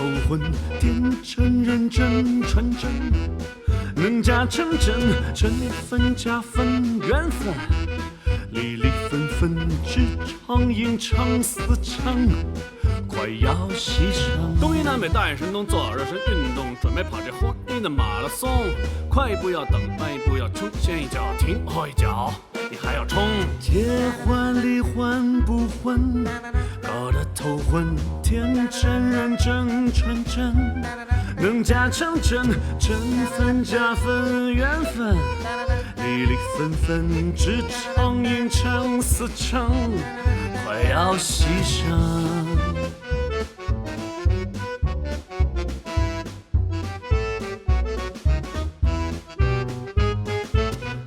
头昏，天真认真纯真，能加成真，真分加分缘分，离离分分，职场应长思长，快要牺牲。东西南北大眼神动，做好热身运动，准备跑这火热的马拉松。快步要等，慢一步要冲，先一脚停后一脚，你还要冲。结婚离婚不婚，搞得头昏，天真认真纯真，能加成真，真分加分缘分，离离分分，职场应成死撑，快要牺牲。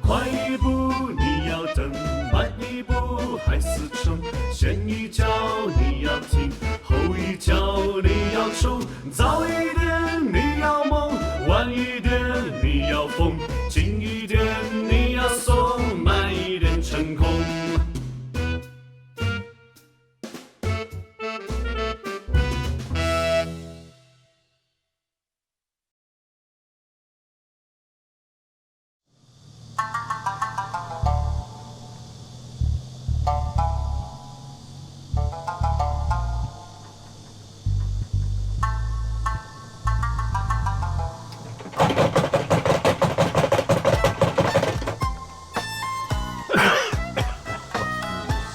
快一步你要等，慢一步还死撑，先一脚你要停，后一脚你要冲，早一点你要猛，晚一点你要疯，近一点你要怂，慢一点成功。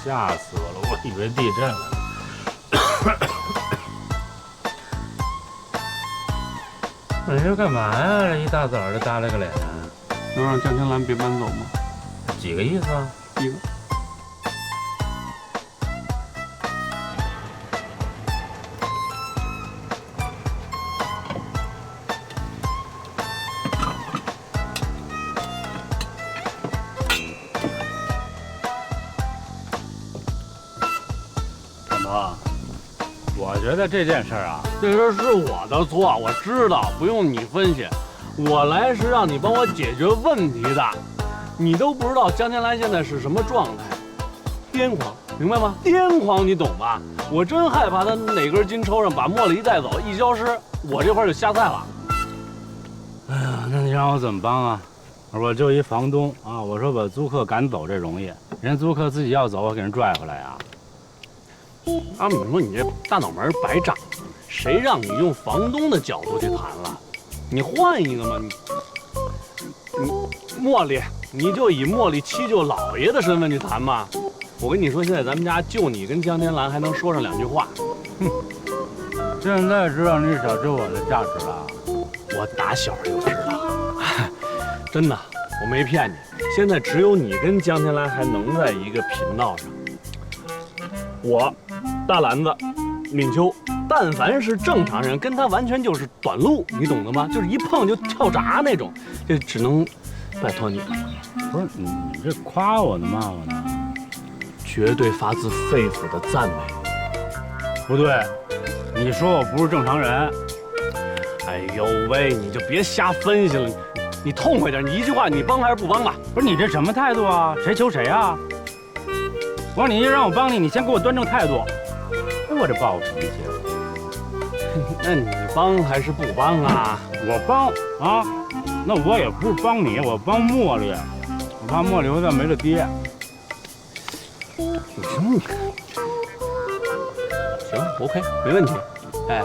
吓死我了，我以为地震了。你这干嘛呀？这一大早的耷拉个脸啊！能让江天蓝别搬走吗？几个意思啊？一个。我觉得这件事儿啊，这事儿是我的错，我知道，不用你分析。我来是让你帮我解决问题的。你都不知道江天蓝现在是什么状态，癫狂，明白吗？癫狂，你懂吧？我真害怕他哪根筋抽上，把茉莉带走，一消失，我这块就瞎菜了。哎呀，那你让我怎么帮啊？我就一房东啊，我说把租客赶走这容易，人租客自己要走，我给人拽回来啊。阿敏说：“你这大脑门白长，谁让你用房东的角度去谈了？你换一个嘛，你茉莉，你就以茉莉七舅老爷的身份去谈嘛。我跟你说，现在咱们家就你跟江天蓝还能说上两句话。哼，现在知道你小知我的价值了。我打小就知道，真的，我没骗你。现在只有你跟江天蓝还能在一个频道上。我。”大篮子，敏秋，但凡是正常人，跟他完全就是短路，你懂得吗？就是一碰就跳闸那种，这只能拜托你了。不是你这夸我呢，骂我呢？绝对发自肺腑的赞美。不对，你说我不是正常人。哎呦喂，你就别瞎分析了，你痛快点，你一句话，你帮还是不帮吧？不是你这什么态度啊？谁求谁啊？我说你让我帮你，你先给我端正态度。哎，我这暴脾气。那你帮还是不帮啊？我帮啊，那我也不是帮你，我帮茉莉，我怕茉莉回再没了爹。你什么？行 ，OK， 没问题。哎，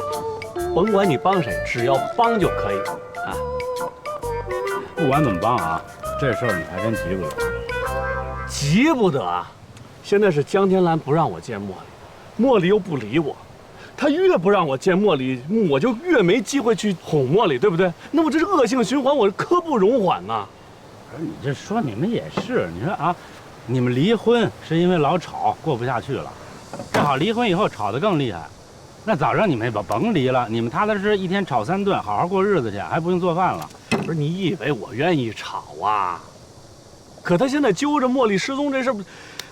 甭管你帮谁，只要帮就可以啊。不管怎么帮啊，这事儿你还真急不得。急不得。现在是江天蓝不让我见茉莉，茉莉又不理我，他越不让我见茉莉，我就越没机会去哄茉莉，对不对？那我这是恶性循环，我刻不容缓呐。不是你这说你们也是，你说啊，你们离婚是因为老吵过不下去了，正好离婚以后吵得更厉害，那早让你们甭离了，你们踏踏实实一天炒3顿，好好过日子去，还不用做饭了。不是你以为我愿意吵啊？可他现在揪着茉莉失踪这事，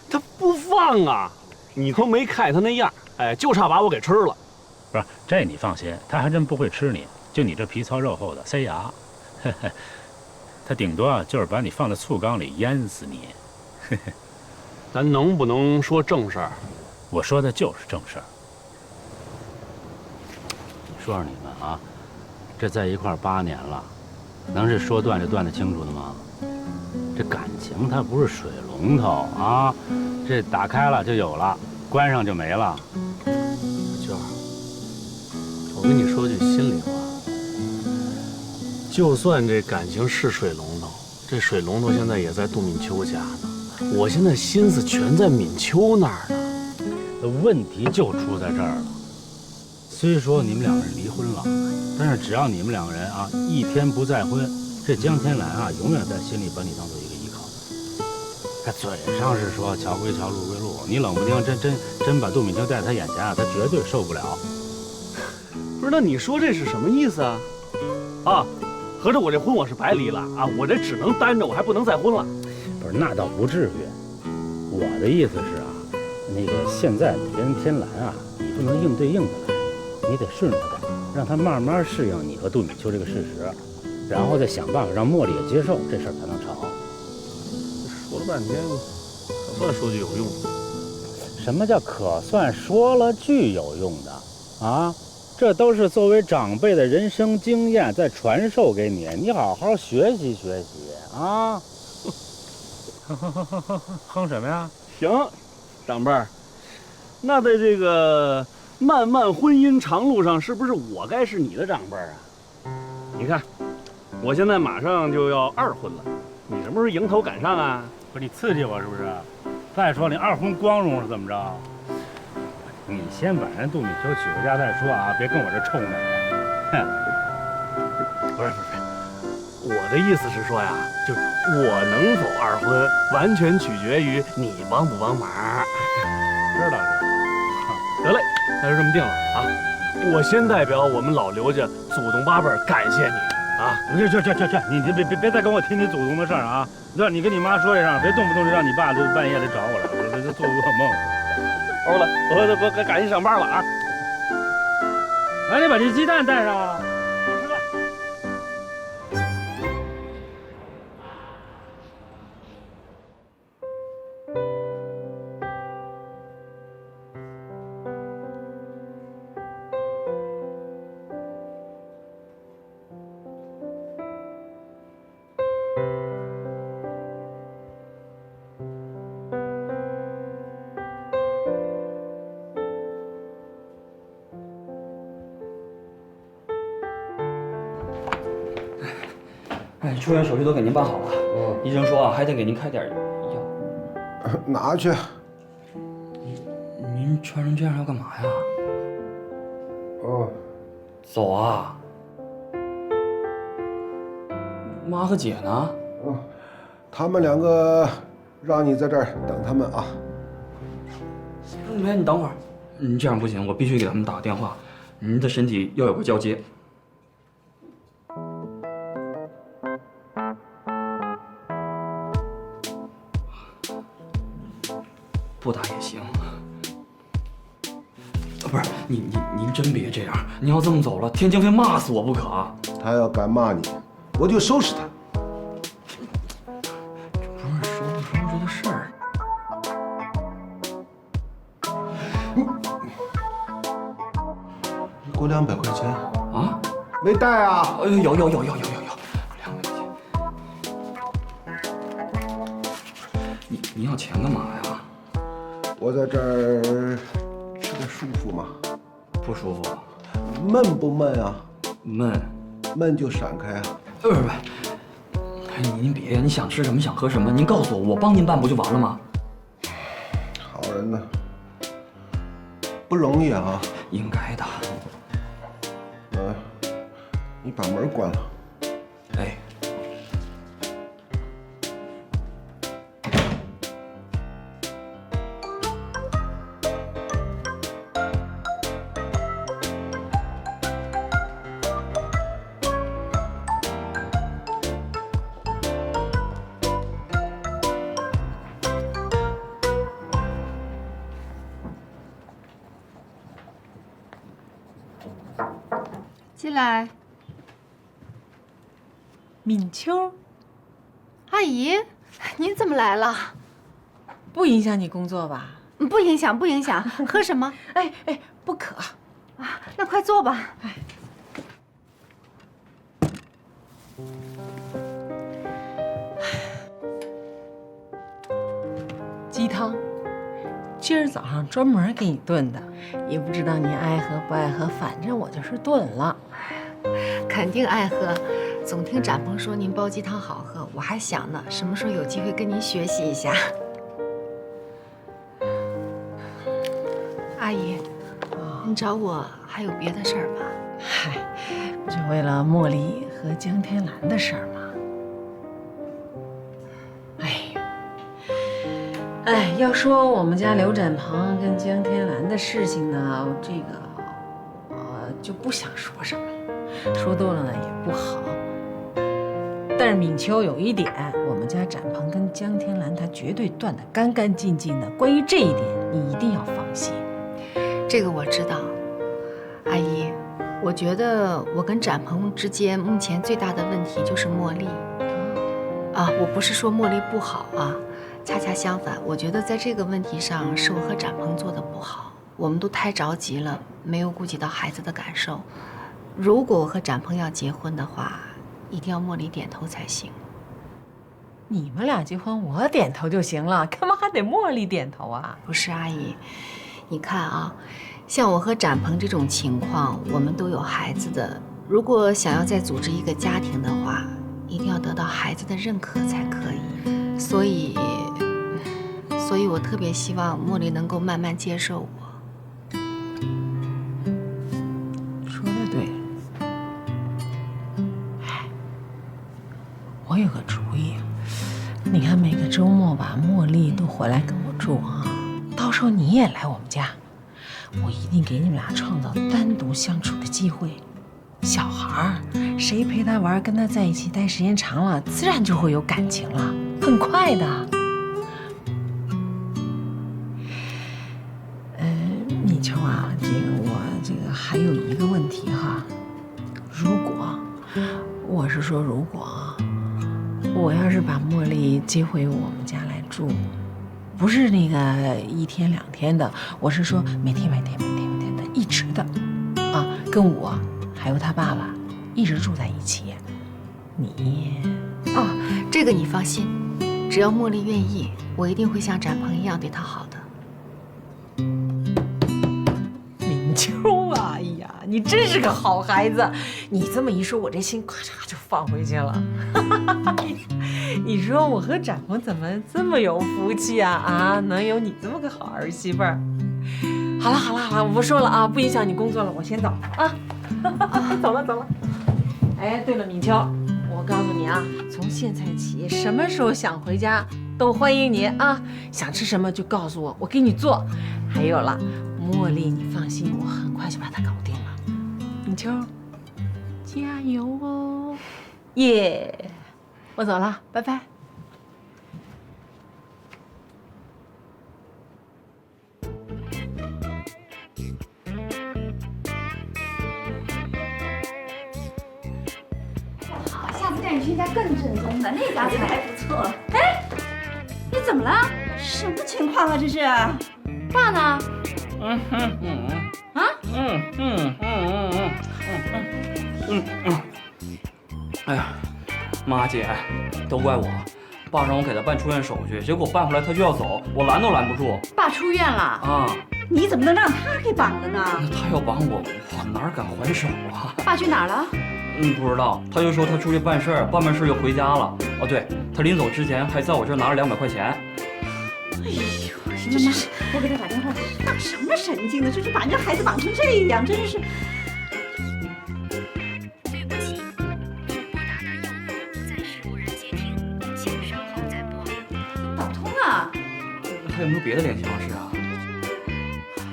他不放啊！你都没看他那样，哎，就差把我给吃了。不是，这你放心，他还真不会吃你，就你这皮糙肉厚的塞牙，呵呵，他顶多就是把你放在醋缸里淹死你。呵呵，咱能不能说正事儿？我说的就是正事儿。说说你们啊，这在一块儿8年了，能是说断就断得清楚的吗？这感情它不是水龙头啊，这打开了就有了，关上就没了。娟儿，我跟你说句心里话，就算这感情是水龙头，这水龙头现在也在杜敏秋家呢，我现在心思全在敏秋那儿呢。问题就出在这儿了。虽说你们两个人离婚了，但是只要你们两个人啊一天不再婚，这江天蓝啊永远在心里把你当做一个依靠。他嘴上是说桥归桥，路归路，你冷不丁真把杜敏秋带在他眼前啊，他绝对受不了。不是，那你说这是什么意思啊？啊，合着我这婚我是白离了啊？我这只能单着，我还不能再婚了？不是，那倒不至于。我的意思是啊，那个现在你跟天蓝啊，你不能硬对硬的来，你得顺着他，让他慢慢适应你和杜敏秋这个事实，然后再想办法让茉莉也接受，这事儿才能成。说了半天，可算说句有用的。什么叫可算说了句有用的啊？这都是作为长辈的人生经验在传授给你，你好好学习学习啊！哼什么呀？行，长辈儿，那在这个漫漫婚姻长路上，是不是我该是你的长辈儿啊？你看，我现在马上就要2婚了，你什么时候迎头赶上啊？不是你刺激我是不是？再说你2婚光荣是怎么着？你先把人杜敏秋娶回家再说啊，别跟我这臭美。哼，不是，我的意思是说呀，就是我能否2婚，完全取决于你帮不帮忙。知道。得嘞，那就这么定了啊！我先代表我们老刘家祖宗8辈感谢你啊！去，你别再跟我提你祖宗的事儿啊！你跟你妈说一声，别动不动就让你爸就半夜来找我来，我这做噩梦。好了，我赶紧上班了啊！来，你把这鸡蛋带上啊！哎，出院手续都给您办好了。医生说啊，还得给您开点药。拿去。您穿成这样要干嘛呀？走啊！妈和姐呢？他们2个让你在这儿等他们啊。没，你等会儿。这样不行，我必须给他们打个电话。您的身体要有个交接。不打也行。不是您真别这样，您要这么走了，天津非骂死我不可啊！他要敢骂你，我就收拾他。这不是说不收拾的事儿。你给我200块钱啊？没带啊？有200块钱。你要钱干嘛呀？我在这儿吃的舒服吗？不舒服。闷不闷啊？闷。闷就闪开啊。不，您别，你想吃什么想喝什么，您告诉我，我帮您办不就完了吗？好人呢，不容易啊。应该的。你把门关了。哎。进来。敏秋，阿姨，您怎么来了？不影响你工作吧？不影响，不影响。喝什么？哎，不渴。啊，那快坐吧。哎。鸡汤，今儿早上专门给你炖的，也不知道你爱喝不爱喝，反正我就是炖了。肯定爱喝。总听展鹏说您煲鸡汤好喝，我还想呢，什么时候有机会跟您学习一下。阿姨，您找我还有别的事儿吧？嗨，不就为了茉莉和江天蓝的事儿吗？哎，要说我们家刘展鹏跟江天蓝的事情呢，这个我就不想说什么了，说多了呢也不好。但是敏秋有一点，我们家展鹏跟江天蓝他绝对断得干干净净的。关于这一点，你一定要放心。这个我知道，阿姨，我觉得我跟展鹏之间目前最大的问题就是茉莉。啊，我不是说茉莉不好啊，恰恰相反，我觉得在这个问题上是我和展鹏做的不好，我们都太着急了，没有顾及到孩子的感受。如果我和展鹏要结婚的话，一定要茉莉点头才行。你们俩结婚，我点头就行了，干嘛还得茉莉点头啊？不是阿姨，你看啊，像我和展鹏这种情况，我们都有孩子的，如果想要再组织一个家庭的话，一定要得到孩子的认可才可以。所以我特别希望茉莉能够慢慢接受我。说的对。哎，我有个主意，你看每个周末吧，茉莉都回来跟我住啊，到时候你也来我们家，我一定给你们俩创造单独相处的机会。小孩儿，谁陪他玩，跟他在一起待时间长了，自然就会有感情了，很快的。米秋啊，我还有一个问题哈，如果我要是把茉莉接回我们家来住，不是那个1天2天的，我是说每天的，一直的，啊，跟我还有他爸爸一直住在一起。哦，这个你放心，只要茉莉愿意，我一定会像展鹏一样对她好的。敏秋啊，哎呀，你真是个好孩子！你这么一说，我这心咔嚓就放回去了。你说我和展鹏怎么这么有福气啊？啊，能有你这么个好儿媳妇儿。好了，我不说了啊，不影响你工作了，我先走啊。走了。哎，对了，敏秋，我告诉你啊，从现在起，什么时候想回家都欢迎你啊！想吃什么就告诉我，我给你做。还有了，茉莉，你放心，我很快就把它搞定了。敏秋，加油哦！耶，我走了，拜拜。好，下次带你去一家更正宗的，那家菜还不错。哎，你怎么了？什么情况啊？这是？爸呢？哎呀，妈姐，都怪我，爸让我给他办出院手续，结果办回来他就要走，我拦都拦不住。爸出院了啊？你怎么能让他给绑了呢？那他要绑我，我哪敢还手啊？爸去哪儿了？不知道，他就说他出去办事儿，办完事就回家了。哦，对，他临走之前还在我这儿拿了200块钱。哎呦，这是我给他打电话，打什么神经呢？这就把人家孩子绑成这样，真是。对不起，拨打的用户暂时无人接听，请稍后再拨。打不通啊！还有没有别的联系方式啊？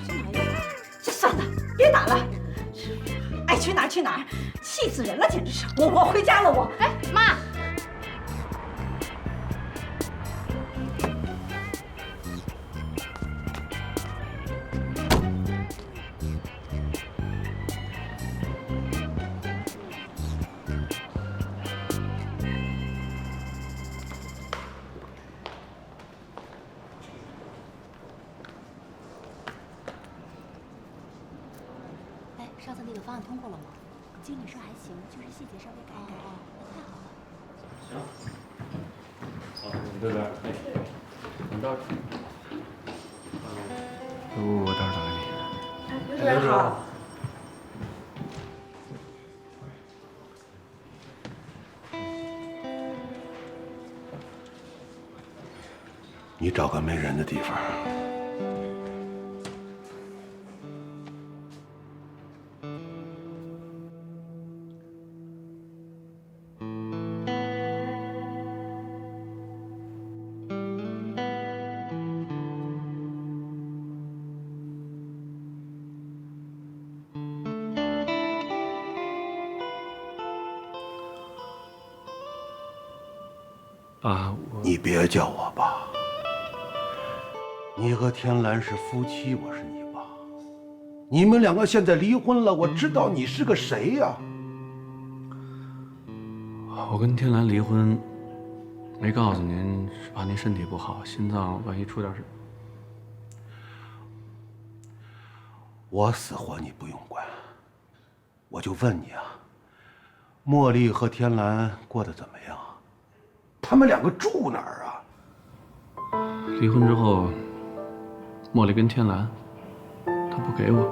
这哪有啊？这算了，别打了，爱去哪儿去哪儿，气死人了，简直是！我回家了，我。哎，妈。上次那个方案通过了吗？经理说还行，就是细节稍微改改。太好了。好，你这边，哎，你到。我待会儿打给你。刘主任好。你找个没人的地方。爸，你别叫我爸。你和天蓝是夫妻，我是你爸。你们两个现在离婚了，我知道你是个谁呀？我跟天蓝离婚，没告诉您，是怕您身体不好，心脏万一出点事。我死活你不用管，我就问你啊，茉莉和天蓝过得怎么样？他们两个住哪儿啊？离婚之后，茉莉跟天蓝，他不给我，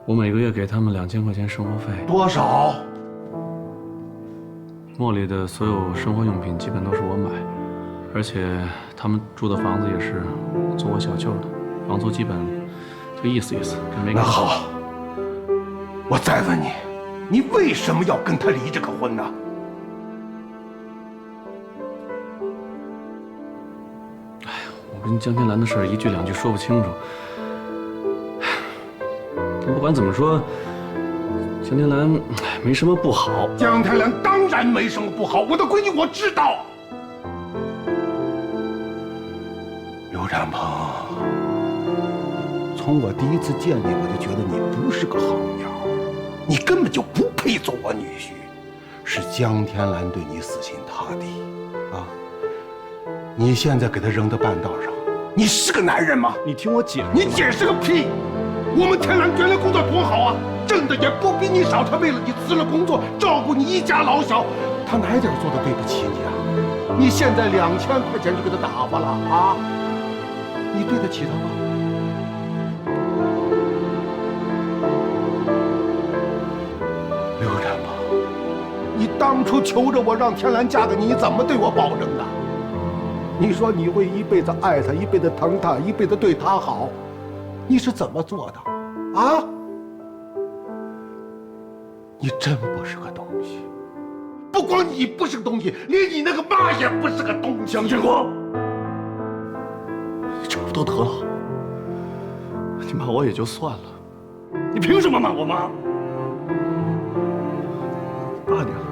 我每个月给他们2000块钱生活费。多少？茉莉的所有生活用品基本都是我买，而且他们住的房子也是做我小舅的，房租基本就意思意思，跟没给。那好，我再问你，你为什么要跟他离这个婚呢？我跟江天蓝的事儿一句两句说不清楚。但不管怎么说，江天蓝没什么不好。江天蓝当然没什么不好，我的闺女我知道。刘展鹏，从我第一次见你，我就觉得你不是个好鸟，你根本就不配做我女婿。是江天蓝对你死心塌地啊！你现在给他扔到半道上，你是个男人吗？你听我解释。你解释个屁！我们天蓝原来工作多好啊，挣的也不比你少。他为了你辞了工作，照顾你一家老小，他哪点做的对不起你啊？你现在2000块钱就给他打发了啊？你对得起他吗？刘展鹏，你当初求着我让天蓝嫁给你，你怎么对我保证的？你说你会一辈子爱他，一辈子疼他，一辈子对他好，你是怎么做的？啊？你真不是个东西！不光你不是个东西，连你那个妈也不是个东西。蒋建国，这不都得了？你骂我也就算了，你凭什么骂我妈？8年了，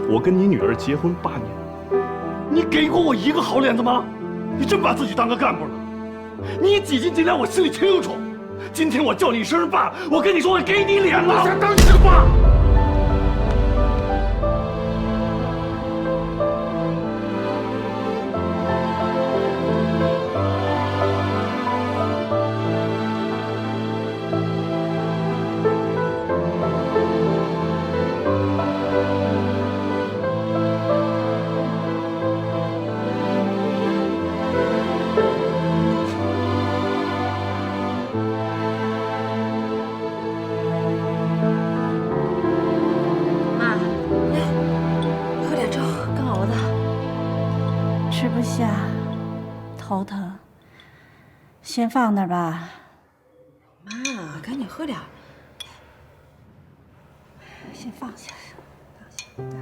我跟你女儿结婚8年，你给过我一个好脸子吗？你真把自己当个干部了？你几斤几两我心里清楚。今天我叫你一声爸，我跟你说我给你脸了。我想当你是个爸。吃不下，头疼，先放那儿吧。妈，赶紧喝点。先放下，放下。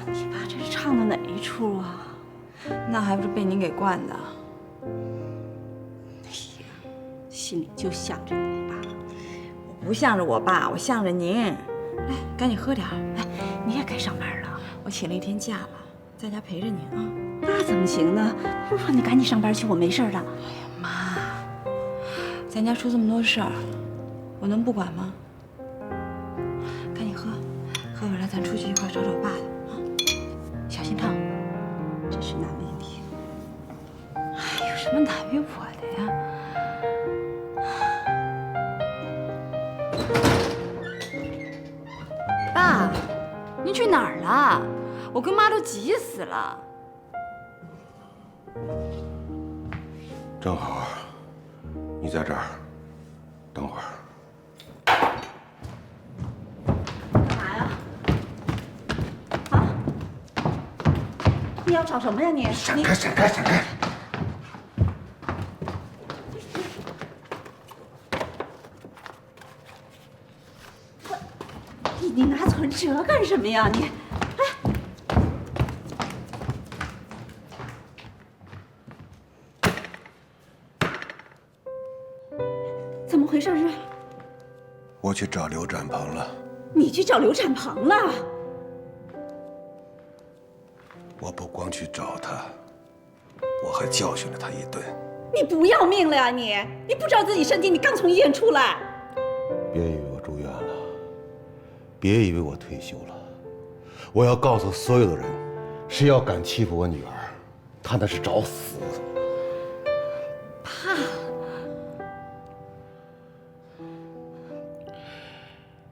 你爸这是唱的哪一出啊？那还不是被您给惯的。哎呀，心里就想着你爸。我不向着我爸，我向着您。来，赶紧喝点。哎，你也该上班了。我请了1天假了，在家陪着您啊。那怎么行呢？不是说你赶紧上班去，我没事的。哎呀妈，咱家出这么多事儿，我能不管吗？赶紧喝，喝完了咱出去一块找找爸的啊。小心烫，真是难为你。哎，有什么难为我的呀？爸，你去哪儿了？我跟妈都急死了。正好，你在这儿等会儿。干嘛呀？啊？你要找什么呀你？闪开！闪开！闪开！你拿存折干什么呀你？怎么回事啊？我去找刘展鹏了。你去找刘展鹏了？我不光去找他，我还教训了他一顿。你不要命了呀你？你不知道自己身体？你刚从医院出来。别以为我住院了，别以为我退休了。我要告诉所有的人，谁要敢欺负我女儿，他那是找死。爸，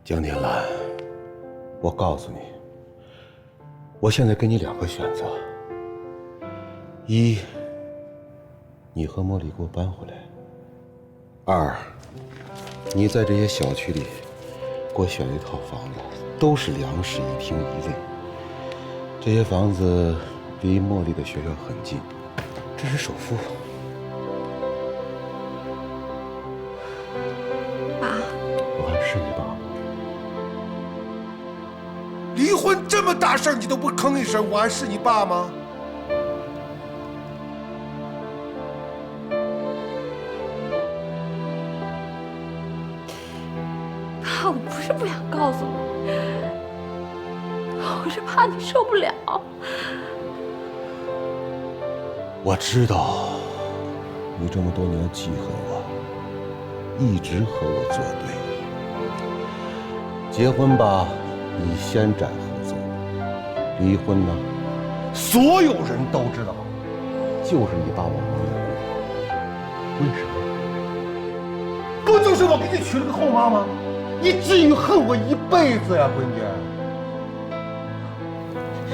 江天兰，我告诉你，我现在给你2个选择：一，你和茉莉给我搬回来；二，你在这些小区里给我选一套房子，都是2室1厅1卫。这些房子离茉莉的学校很近，这是首付。爸，我还是你爸吗？离婚这么大事儿，你都不吭一声，我还是你爸吗？爸，我不是不想告诉你，我是怕你受不了。我知道，你这么多年记恨我，一直和我作对。结婚吧，你先斩后奏；离婚呢，所有人都知道，就是你把我蒙过。为什么？不就是我给你娶了个后妈吗？你至于恨我一辈子呀，闺女？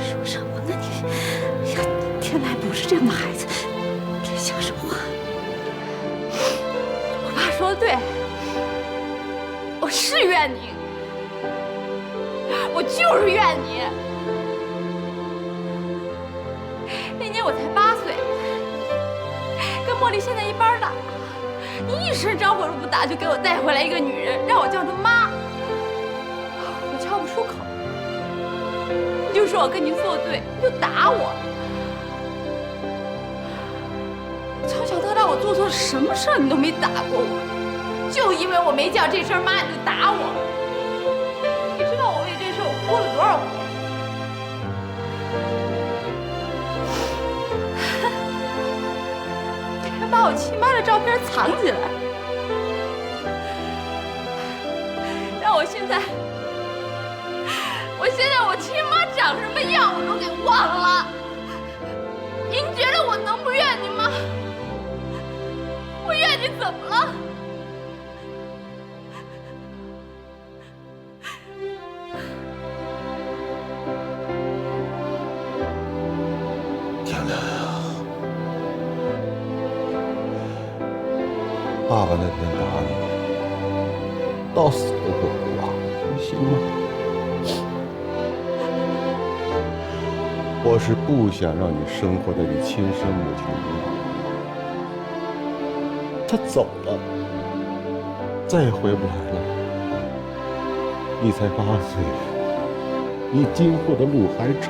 说什么呢你？呀，天来不是这样的孩子，别瞎说话。我爸说的对，我是怨你，我就是怨你。那年我才8岁，跟茉莉现在一般大，你一声招呼都不打就给我带回来一个女人，让我叫她妈，我叫不出口，你就说我跟你作对，你就打我。从小到大我做错什么事儿你都没打过我，就因为我没叫这声妈你就打我。你知道我为这事我哭了多少回？还把我亲妈的照片藏起来，让我现在我亲妈长什么样我都给忘了。您觉得我能不怨你吗？我怨你怎么了？天亮啊！爸爸那天打你，到死都不哭啊，你信吗？我是不想让你生活在你亲生母亲的阴影。他走了，再也回不来了。你才8岁，你今后的路还长。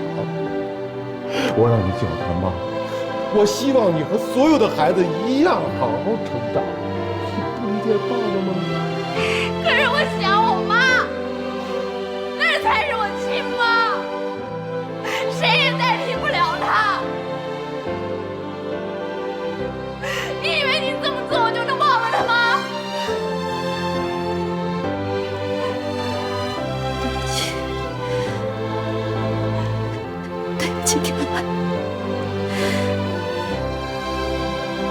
我让你叫他妈，我希望你和所有的孩子一样好好成长。你不理解爸爸吗？可是我想我妈，那才是我亲妈，谁也代替不了她。你以为你这么做我就能忘了她吗？对不起天兰，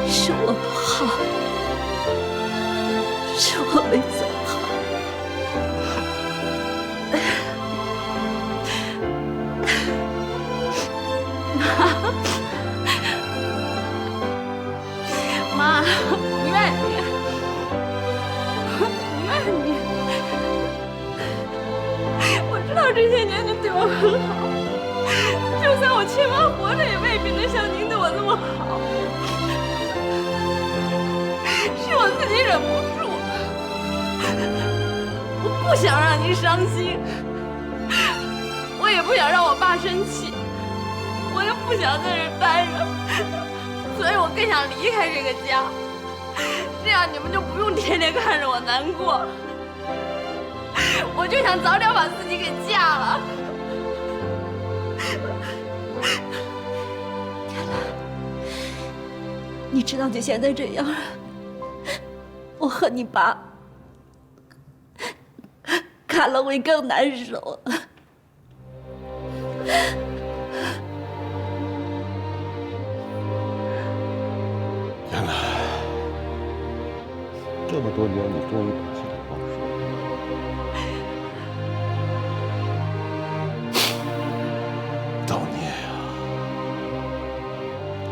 是我不好，是我没这些年您对我很好，就算我亲妈活着，也未必能像您对我那么好。是我自己忍不住，我不想让您伤心，我也不想让我爸生气，我又不想在这待着，所以我更想离开这个家，这样你们就不用天天看着我难过。我就想早点把自己给嫁了。天兰，你知道你现在这样，我和你爸看了会更难受。天兰，这么多年，你终于把心里话说了。造孽呀，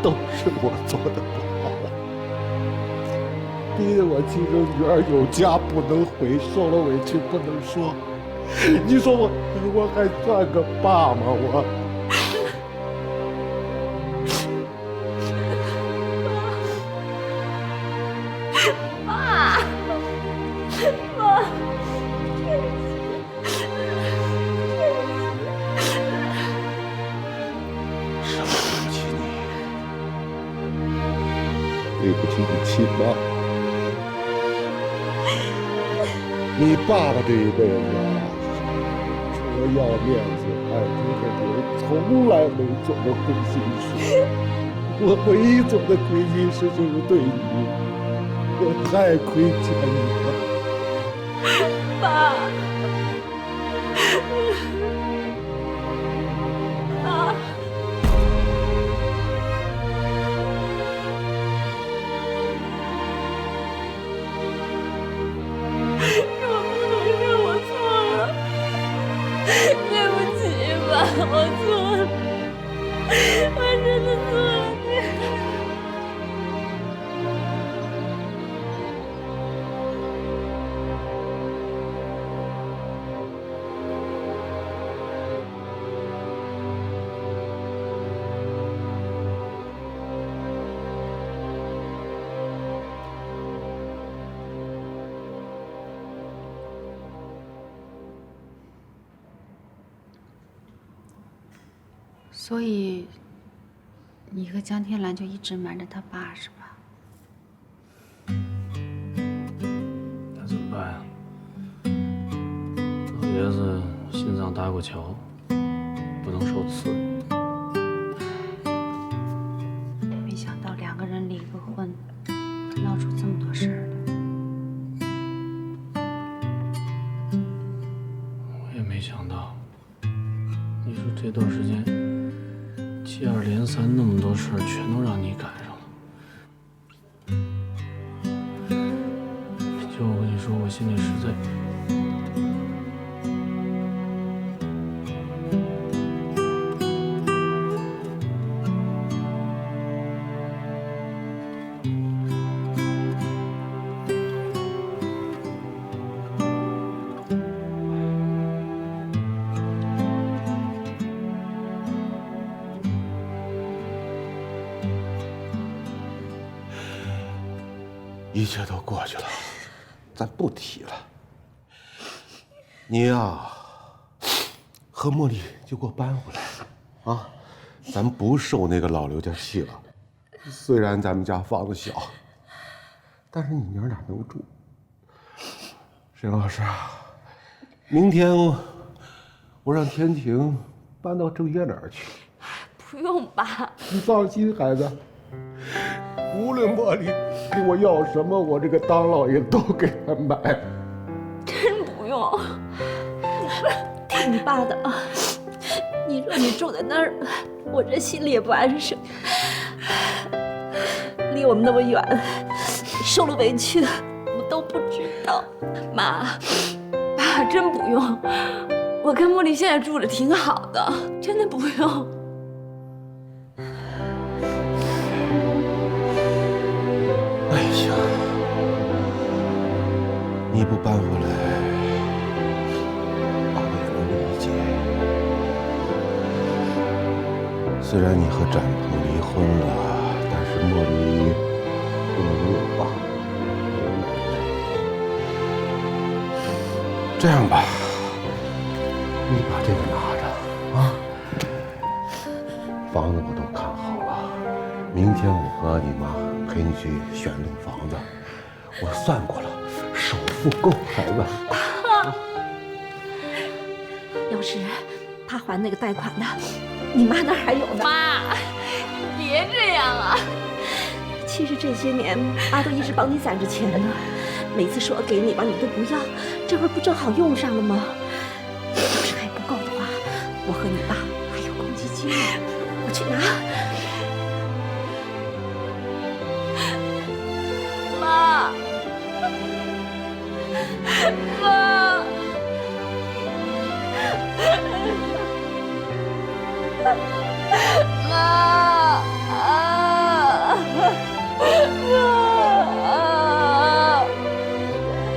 都是我做的不好，逼得我亲生女儿有家不能回，受了委屈不能说。你说我还算个爸吗？我。妈，妈，什么对不起你？对不起你亲妈。你爸爸这一辈子啊，除了要面子，爱听和牛，从来没做过亏心事。我唯一做的亏心事就是对你，我太亏欠你了，爸，爸。我错了，我真的错了。所以，你和江天兰就一直瞒着他爸是吧？那怎么办呀？老爷子心脏搭过桥，不能受刺。没想到两个人离个婚，闹出这么多事儿来。我也没想到，你说这段时间。接二连三那么多事儿，全都让你赶上了。就我跟你说，我心里实在……一切都过去了，咱不提了。你呀，和茉莉就给我搬回来，啊，咱不受那个老刘家气了。虽然咱们家房子小，但是你娘俩能住。沈老师啊，明天我让天晴搬到郑爷那儿去。不用吧？你放心，孩子，无论茉莉给我要什么，我这个当老爷都给她买。真不用。听你爸的啊，你说你住在那儿，我这心里也不安生。离我们那么远，受了委屈，我们都不知道。妈，爸真不用，我跟茉莉现在住着挺好的，真的不用。哎呀，你不搬回来，爸爸也能理解。虽然你和展鹏离婚了，但是茉莉不能有吧？这样吧，你把这个拿着啊。房子我都看好了，明天我和你妈陪你去选栋房子。我算过了，首付够孩子。要是他还那个贷款的，你妈那儿还有呢。妈，别这样啊！其实这些年妈都一直帮你攒着钱呢，每次说给你吧，你都不要，这会儿不正好用上了吗？要是还不够的话，我和你爸还有公积金呢，我去拿。妈，妈。妈啊！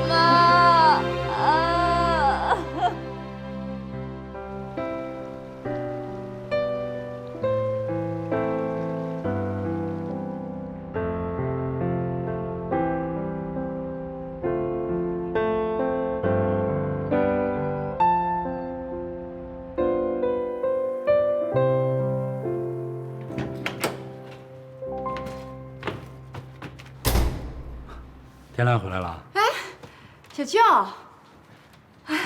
妈啊！天亮回来了。哎，小舅，哎，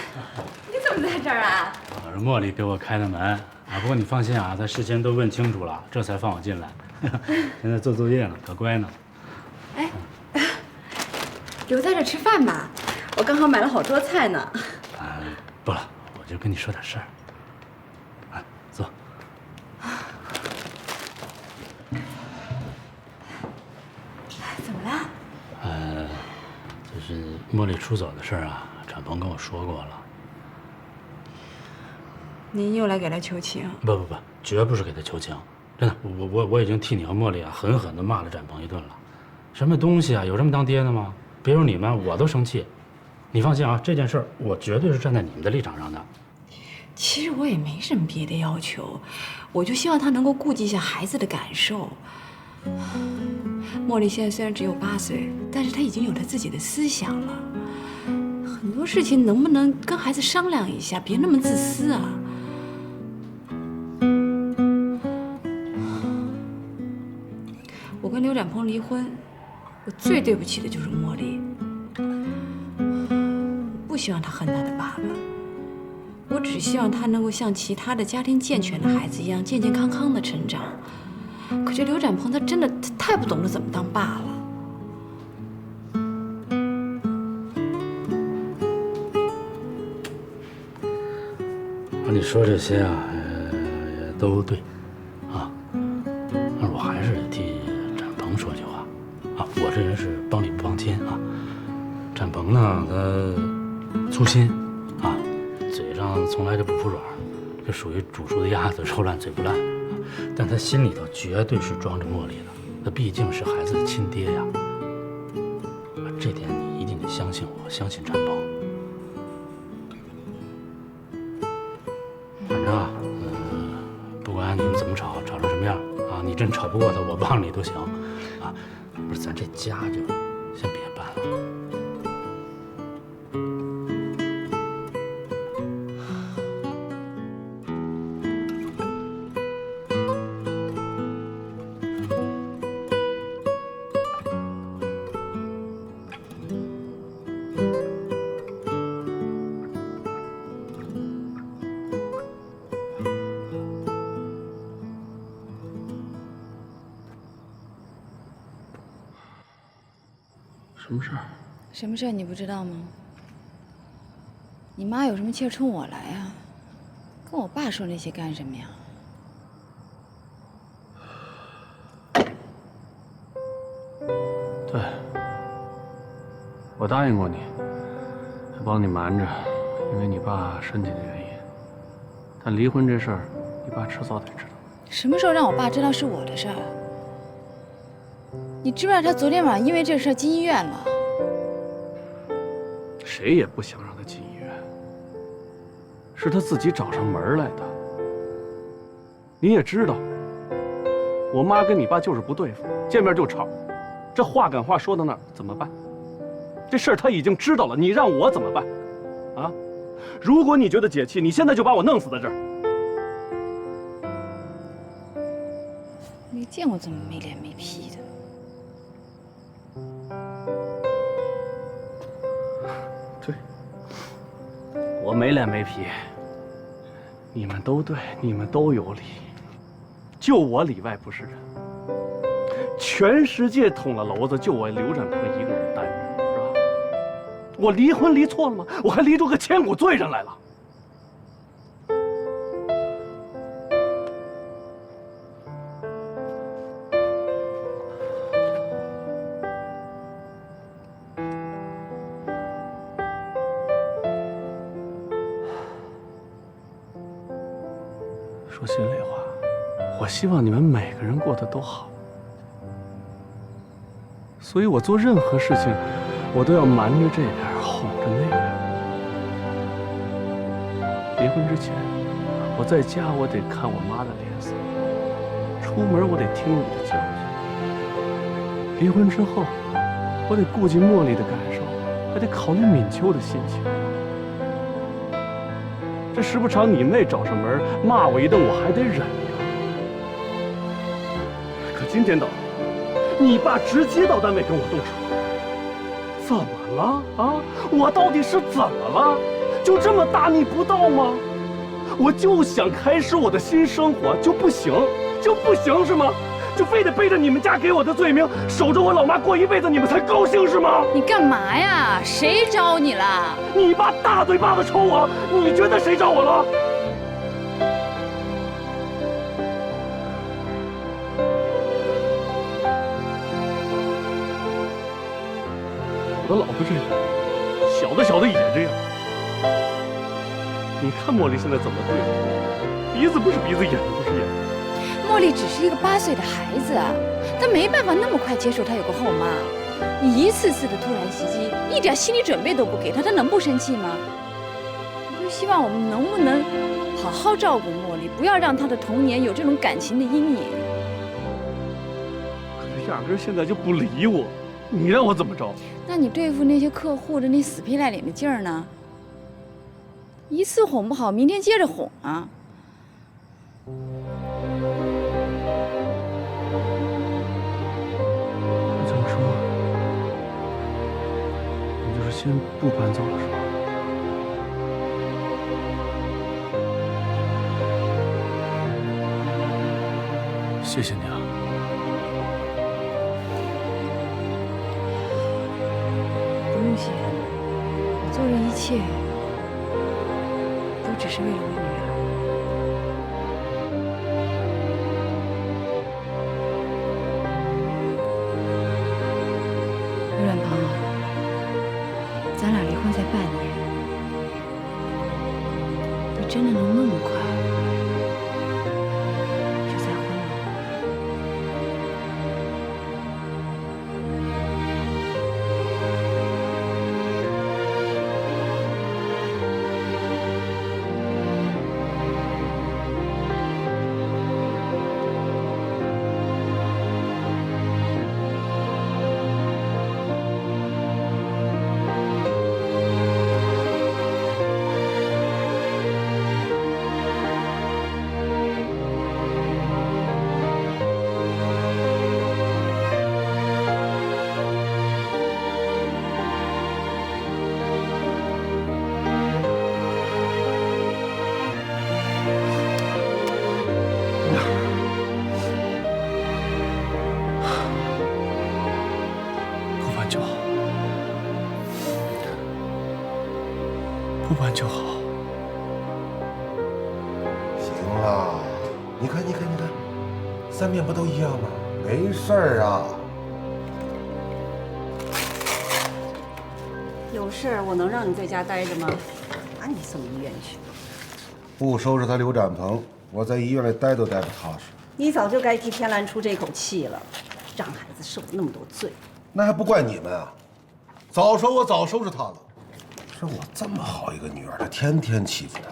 你怎么在这儿啊？是茉莉给我开的门啊。不过你放心啊，她事先都问清楚了，这才放我进来。现在做作业呢，可乖呢。哎，留在这吃饭吧，我刚好买了好桌菜呢。不了，我就跟你说点事儿。啊，坐。怎么了？就是茉莉出走的事儿啊，展鹏跟我说过了。您又来给他求情？不，绝不是给他求情，真的，我已经替你和茉莉啊狠狠地骂了展鹏一顿了。什么东西啊，有这么当爹的吗？别说你们，我都生气。你放心啊，这件事儿我绝对是站在你们的立场上的。其实我也没什么别的要求，我就希望他能够顾及一下孩子的感受。茉莉现在虽然只有8岁，但是她已经有了自己的思想了。很多事情能不能跟孩子商量一下，别那么自私啊？我跟刘展鹏离婚，我最对不起的就是茉莉。我不希望他恨他的爸爸，我只希望他能够像其他的家庭健全的孩子一样健健康康的成长。可是刘展鹏他真的太不懂得怎么当爸了。你说这些啊，也都对，啊，但是我还是得替展鹏说句话，啊，我这人是帮理不帮亲啊。展鹏呢，他粗心，啊，嘴上从来就不服软，就属于煮熟的鸭子，肉烂嘴不烂。但他心里头绝对是装着茉莉的，他毕竟是孩子的亲爹呀。这点你一定得相信我，相信展鹏。反正啊，不管你们怎么吵，吵成什么样啊，你真吵不过他，我帮你都行，啊，不是咱这家就先别搬了。什么事儿？什么事儿你不知道吗？你妈有什么气儿冲我来呀？跟我爸说那些干什么呀？对，我答应过你，还帮你瞒着，因为你爸身体的原因。但离婚这事儿，你爸迟早得知道。什么时候让我爸知道是我的事儿？你知不知道他昨天晚上因为这事儿进医院了？谁也不想让他进医院，是他自己找上门来的。你也知道，我妈跟你爸就是不对付，见面就吵，这话赶话说到那儿，怎么办？这事儿他已经知道了，你让我怎么办？啊？如果你觉得解气，你现在就把我弄死在这儿。没见过这么没脸没皮的。对，我没脸没皮。你们都对，你们都有理，就我里外不是人。全世界捅了娄子，就我刘展鹏一个人担着，是吧？我离婚离错了吗？我还离出个千古罪人来了。说心里话，我希望你们每个人过得都好，所以我做任何事情，我都要瞒着这边，哄着那边。离婚之前，我在家我得看我妈的脸色，出门我得听你的教训。离婚之后，我得顾及茉莉的感受，还得考虑敏秋的心情。这时不常你妹找上门骂我一顿，我还得忍呀。可今天倒好，你爸直接到单位跟我动手，怎么了啊？我到底是怎么了？就这么大逆不道吗？我就想开始我的新生活，就不行是吗？就非得背着你们家给我的罪名，守着我老妈过一辈子，你们才高兴是吗？你干嘛呀？谁招你了？你爸大嘴巴子抽我，你觉得谁招我了？我的老婆这样，小的也这样。你看茉莉现在怎么对我？鼻子不是鼻子，眼睛不是眼睛。茉莉只是一个8岁的孩子啊，她没办法那么快接受她有个后妈。你一次次的突然袭击，一点心理准备都不给她，她能不生气吗？我就希望我们能不能好好照顾茉莉，不要让她的童年有这种感情的阴影。可是压根现在就不理我，你让我怎么着？那你对付那些客户的那死皮赖脸的劲儿呢？一次哄不好，明天接着哄啊！这么说，你就是先不搬走了是吧？谢谢你啊。不用谢，我做这一切都只是为了我女儿。刘远鹏，咱俩离婚才半年，你真的能那么快就再婚了？不搬就好。行了，你看，三面不都一样吗？没事儿啊。有事儿我能让你在家待着吗？把你送医院去。不收拾他刘展鹏，我在医院里待都待不踏实。你早就该替天蓝出这口气了，让孩子受了那么多罪。那还不怪你们啊！早说我早收拾他了。是我这么好一个女儿，他天天欺负她，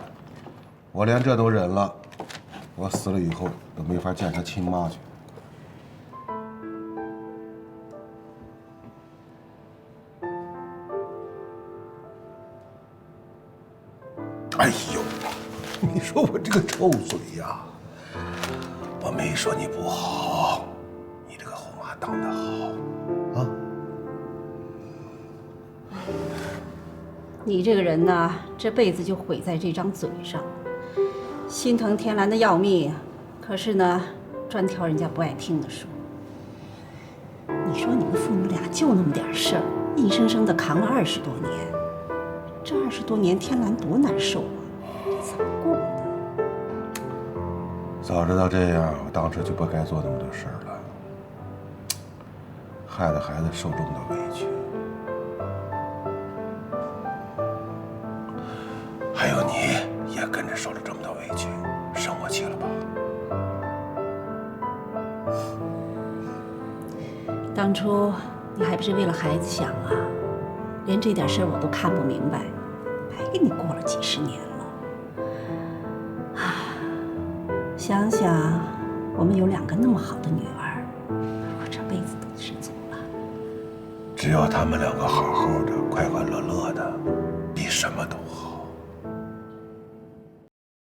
我连这都忍了。我死了以后都没法见他亲妈去。哎呦，你说我这个臭嘴呀！我没说你不好，你这个后妈当得好啊！你这个人呢，这辈子就毁在这张嘴上，心疼天蓝的要命，可是呢，专挑人家不爱听的说。你说你们父女俩就那么点事儿，硬生生的扛了20多年，这20多年天蓝多难受啊！这怎么过的？早知道这样，我当时就不该做那么多事儿了，害得孩子受这么多委屈。还有你也跟着受了这么多委屈，生我气了吧？当初你还不是为了孩子想啊？连这点事儿我都看不明白，白给你过了几十年了。啊，想想我们有2个那么好的女儿，我这辈子都知足了。只要他们2个好好的、快快乐乐的，比什么都好。